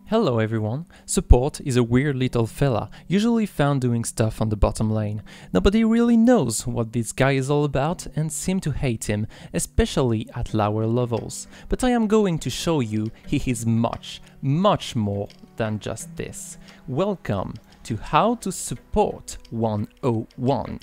Hello everyone! Support is a weird little fella, usually found doing stuff on the bottom lane. Nobody really knows what this guy is all about and seem to hate him, especially at lower levels. But I am going to show you he is much more than just this. Welcome to How to Support 101.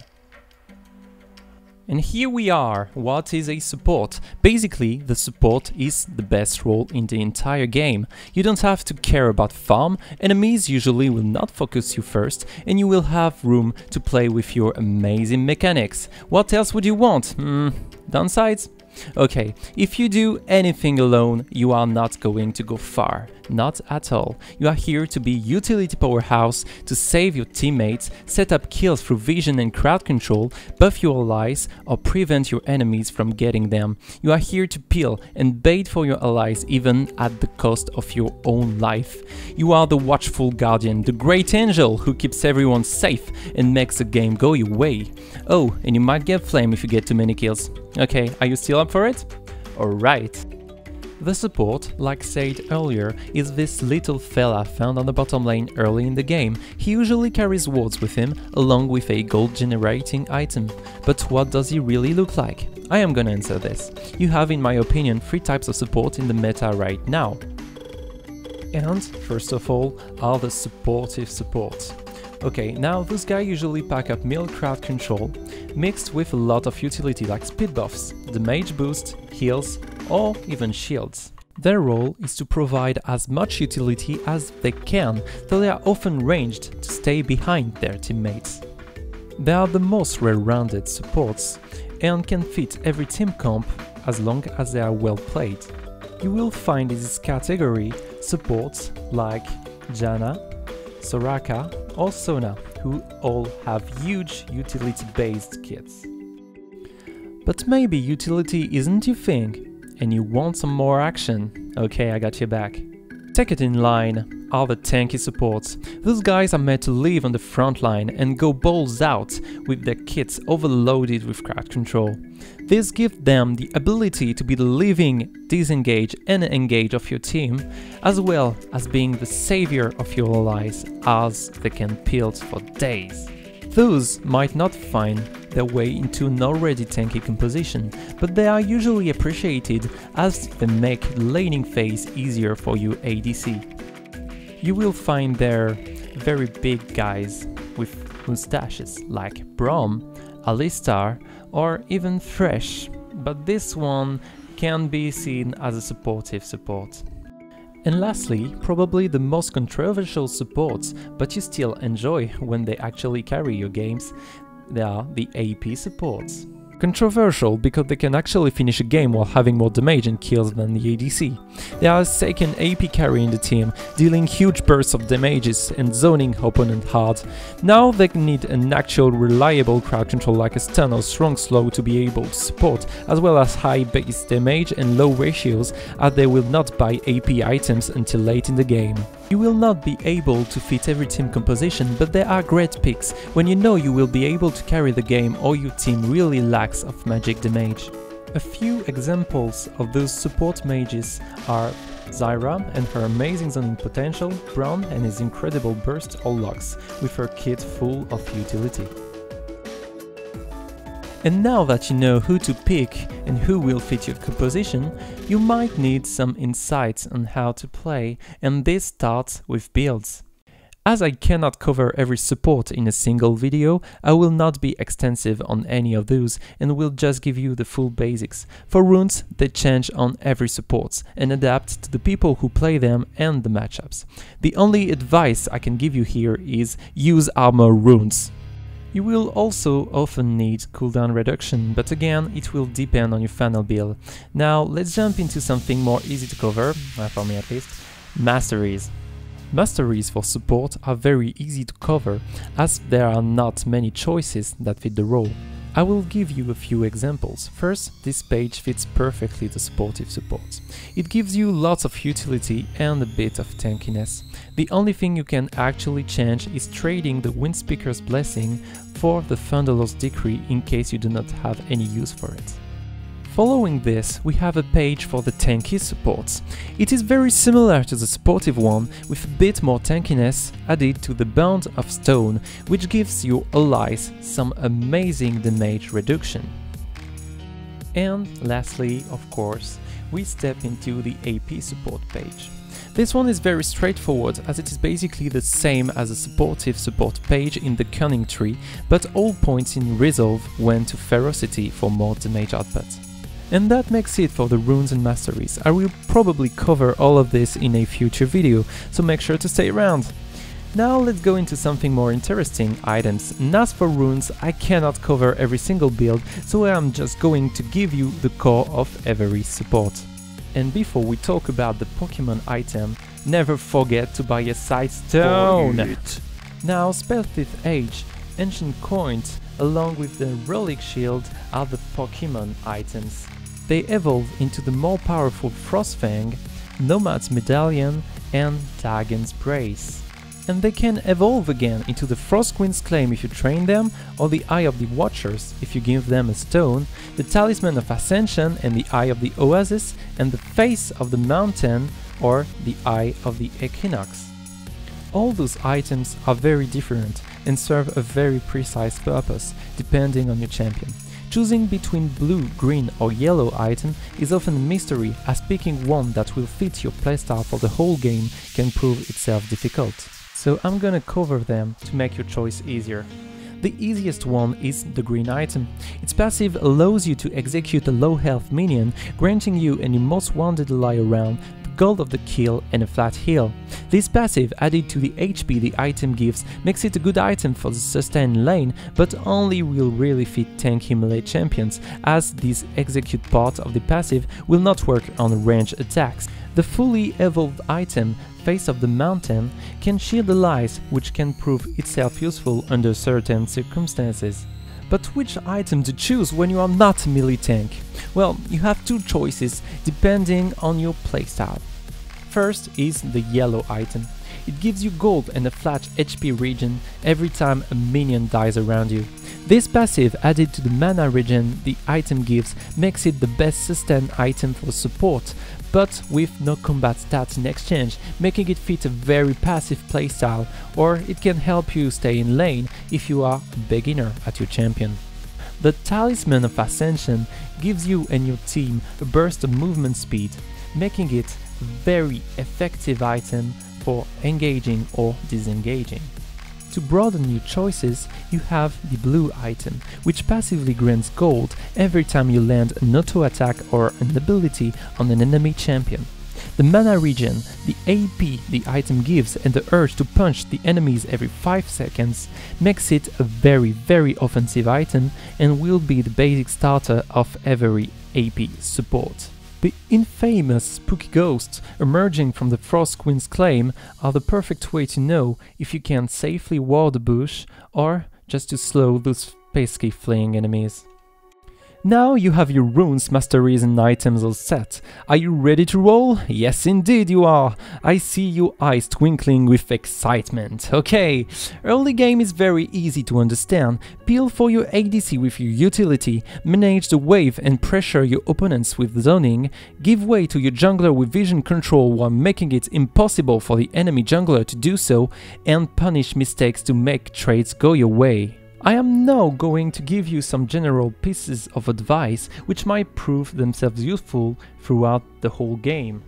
And here we are. What is a support? Basically, the support is the best role in the entire game. You don't have to care about farm, enemies usually will not focus you first, and you will have room to play with your amazing mechanics. What else would you want? Downsides? Okay, if you do anything alone, you are not going to go far. Not at all. You are here to be utility powerhouse, to save your teammates, set up kills through vision and crowd control, buff your allies, or prevent your enemies from getting them. You are here to peel and bait for your allies even at the cost of your own life. You are the watchful guardian, the great angel who keeps everyone safe and makes the game go your way. Oh, and you might get flame if you get too many kills. Okay, are you still up for it? Alright. The support, like said earlier, is this little fella found on the bottom lane early in the game. He usually carries wards with him, along with a gold generating item. But what does he really look like? I am gonna answer this. You have, in my opinion, 3 types of support in the meta right now. And, first of all, are the supportive supports. Okay, now those guys usually pack up mill crowd control, mixed with a lot of utility like speed buffs, damage boost, heals, or even shields. Their role is to provide as much utility as they can, though they are often ranged to stay behind their teammates. They are the most well-rounded supports, and can fit every team comp as long as they are well played. You will find in this category supports like Janna, Soraka, or Sona, who all have huge utility-based kits. But maybe utility isn't your thing, and you want some more action. Okay, I got your back. Second in line are the tanky supports. Those guys are meant to live on the front line and go balls out with their kits overloaded with crowd control. This gives them the ability to be the living disengage and engage of your team, as well as being the savior of your allies, as they can peel for days. Those might not find their way into an already tanky composition, but they are usually appreciated as they make the laning phase easier for you ADC. You will find there very big guys with mustaches like Braum, Alistar, or even Thresh, but this one can be seen as a supportive support. And lastly, probably the most controversial supports, but you still enjoy when they actually carry your games, they are the AP supports. Controversial because they can actually finish a game while having more damage and kills than the ADC. They are a second AP carry in the team, dealing huge bursts of damages and zoning opponent hard. Now they need an actual reliable crowd control like a stun or strong slow to be able to support, as well as high base damage and low ratios, as they will not buy AP items until late in the game. You will not be able to fit every team composition, but there are great picks when you know you will be able to carry the game or your team really lacks of magic damage. A few examples of those support mages are Zyra and her amazing zoning potential, Braun and his incredible burst or locks, with her kit full of utility. And now that you know who to pick and who will fit your composition, you might need some insights on how to play, and this starts with builds. As I cannot cover every support in a single video, I will not be extensive on any of those and will just give you the full basics. For runes, they change on every support and adapt to the people who play them and the matchups. The only advice I can give you here is use armor runes. You will also often need cooldown reduction, but again, it will depend on your final build. Now, let's jump into something more easy to cover, for me at least, Masteries. Masteries for support are very easy to cover, as there are not many choices that fit the role. I will give you a few examples. First, this page fits perfectly the supportive support. It gives you lots of utility and a bit of tankiness. The only thing you can actually change is trading the Windspeaker's Blessing for the Thunderlord's Decree in case you do not have any use for it. Following this, we have a page for the tanky supports. It is very similar to the supportive one, with a bit more tankiness added to the Bond of Stone, which gives your allies some amazing damage reduction. And lastly, of course, we step into the AP support page. This one is very straightforward, as it is basically the same as a supportive support page in the Cunning tree, but all points in Resolve went to Ferocity for more damage output. And that makes it for the runes and masteries. I will probably cover all of this in a future video, so make sure to stay around. Now let's go into something more interesting, items. And as for runes, I cannot cover every single build, so I'm just going to give you the core of every support. And before we talk about the Pokemon item, never forget to buy a side stone! Now, Spellthief Age, Ancient Coins, along with the Relic Shield are the Pokemon items. They evolve into the more powerful Frostfang, Nomad's Medallion and Dagon's Brace. And they can evolve again into the Frostqueen's Claim if you train them, or the Eye of the Watchers if you give them a stone, the Talisman of Ascension and the Eye of the Oasis, and the Face of the Mountain or the Eye of the Equinox. All those items are very different and serve a very precise purpose, depending on your champion. Choosing between blue, green or yellow item is often a mystery, as picking one that will fit your playstyle for the whole game can prove itself difficult. So I'm gonna cover them to make your choice easier. The easiest one is the green item. Its passive allows you to execute a low health minion, granting you and your most wounded ally around gold of the kill and a flat heal. This passive, added to the HP the item gives, makes it a good item for the sustain lane, but only will really fit tanky melee champions, as this execute part of the passive will not work on ranged attacks. The fully evolved item, Face of the Mountain, can shield allies, which can prove itself useful under certain circumstances. But which item to choose when you are not a melee tank? Well, you have two choices depending on your playstyle. First is the yellow item. It gives you gold and a flat HP regen every time a minion dies around you. This passive, added to the mana regen the item gives, makes it the best sustain item for support, but with no combat stats in exchange, making it fit a very passive playstyle, or it can help you stay in lane if you are a beginner at your champion. The Talisman of Ascension gives you and your team a burst of movement speed, making it a very effective item for engaging or disengaging. To broaden your choices, you have the blue item, which passively grants gold every time you land an auto attack or an ability on an enemy champion. The mana regen, the AP the item gives and the urge to punch the enemies every 5 seconds makes it a very offensive item and will be the basic starter of every AP support. The infamous spooky ghosts emerging from the Frost Queen's Claim are the perfect way to know if you can safely ward a bush or just to slow those pesky fleeing enemies. Now you have your runes, masteries and items all set. Are you ready to roll? Yes indeed you are! I see your eyes twinkling with excitement. Okay, early game is very easy to understand. Peel for your ADC with your utility, manage the wave and pressure your opponents with zoning, give way to your jungler with vision control while making it impossible for the enemy jungler to do so, and punish mistakes to make trades go your way. I am now going to give you some general pieces of advice which might prove themselves useful throughout the whole game.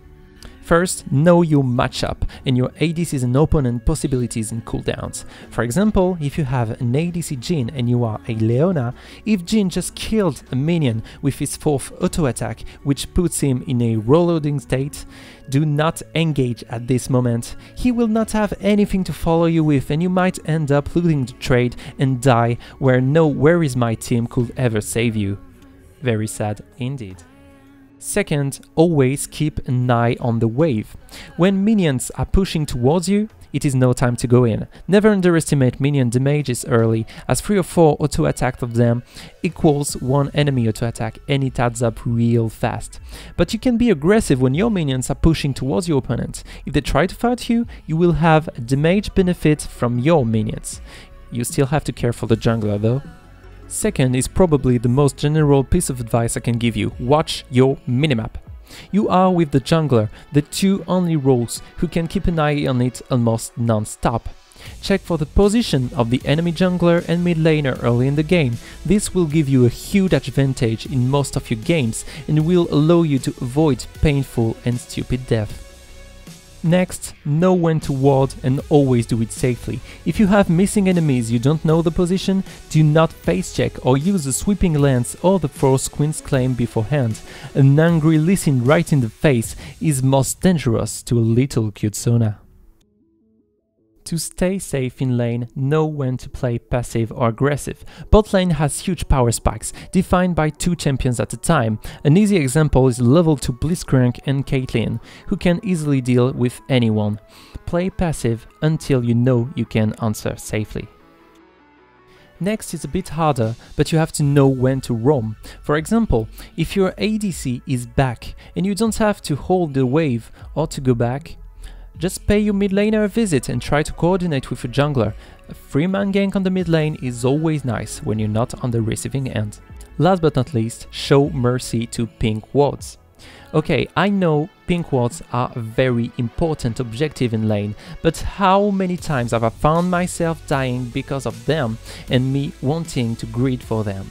First, know your matchup and your ADCs and opponent possibilities and cooldowns. For example, if you have an ADC Jhin and you are a Leona, if Jhin just killed a minion with his 4th auto attack, which puts him in a reloading state, do not engage at this moment. He will not have anything to follow you with and you might end up losing the trade and die where no "where is my team" could ever save you. Very sad indeed. Second, always keep an eye on the wave. When minions are pushing towards you, it is no time to go in. Never underestimate minion damages early, as 3 or 4 auto attacks of them equals 1 enemy auto attack and it adds up real fast. But you can be aggressive when your minions are pushing towards your opponent. If they try to fight you, you will have a damage benefit from your minions. You still have to care for the jungler though. Second is probably the most general piece of advice I can give you. Watch your minimap. You are with the jungler, the two only roles who can keep an eye on it almost non-stop. Check for the position of the enemy jungler and mid laner early in the game. This will give you a huge advantage in most of your games and will allow you to avoid painful and stupid death. Next, know when to ward and always do it safely. If you have missing enemies you don't know the position, do not face check or use a sweeping lance or the Force Queen's Claim beforehand. An angry Lee Sin right in the face is most dangerous to a little cute Sona. To stay safe in lane, know when to play passive or aggressive. Bot lane has huge power spikes, defined by 2 champions at a time. An easy example is level 2 Blitzcrank and Caitlyn, who can easily deal with anyone. Play passive until you know you can answer safely. Next is a bit harder, but you have to know when to roam. For example, if your ADC is back and you don't have to hold the wave or to go back, just pay your mid laner a visit and try to coordinate with your jungler. A 3-man gank on the mid lane is always nice when you're not on the receiving end. Last but not least, show mercy to pink wards. Okay, I know pink wards are a very important objective in lane, but how many times have I found myself dying because of them and me wanting to greed for them?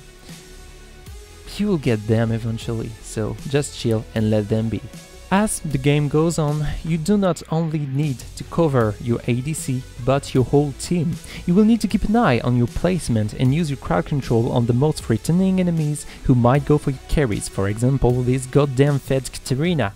You will get them eventually, so just chill and let them be. As the game goes on, you do not only need to cover your ADC, but your whole team. You will need to keep an eye on your placement and use your crowd control on the most threatening enemies who might go for your carries, for example this goddamn fed Katarina.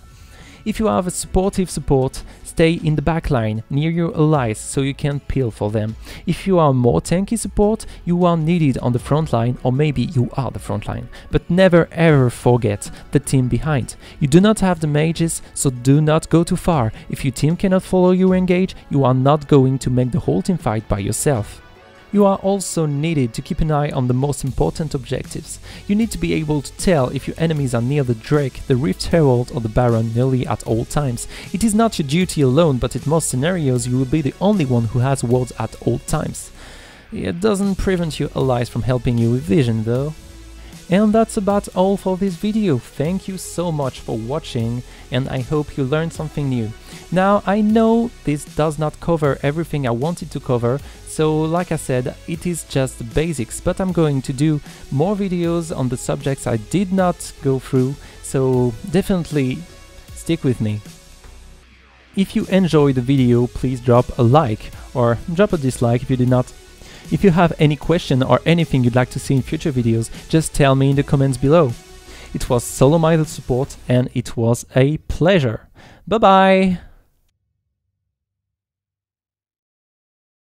If you have a supportive support, stay in the backline near your allies so you can peel for them. If you are more tanky support, you are needed on the front line, or maybe you are the front line. But never ever forget the team behind. You do not have the mages, so do not go too far. If your team cannot follow you engage, you are not going to make the whole team fight by yourself. You are also needed to keep an eye on the most important objectives. You need to be able to tell if your enemies are near the Drake, the Rift Herald or the Baron nearly at all times. It is not your duty alone, but in most scenarios you will be the only one who has wards at all times. It doesn't prevent your allies from helping you with vision though. And that's about all for this video. Thank you so much for watching and I hope you learned something new. Now I know this does not cover everything I wanted to cover, so like I said, it is just the basics, but I'm going to do more videos on the subjects I did not go through, so definitely stick with me. If you enjoyed the video, please drop a like or drop a dislike if you did not. If you have any question or anything you'd like to see in future videos, just tell me in the comments below. It was Untitled Support and it was a pleasure. Bye bye!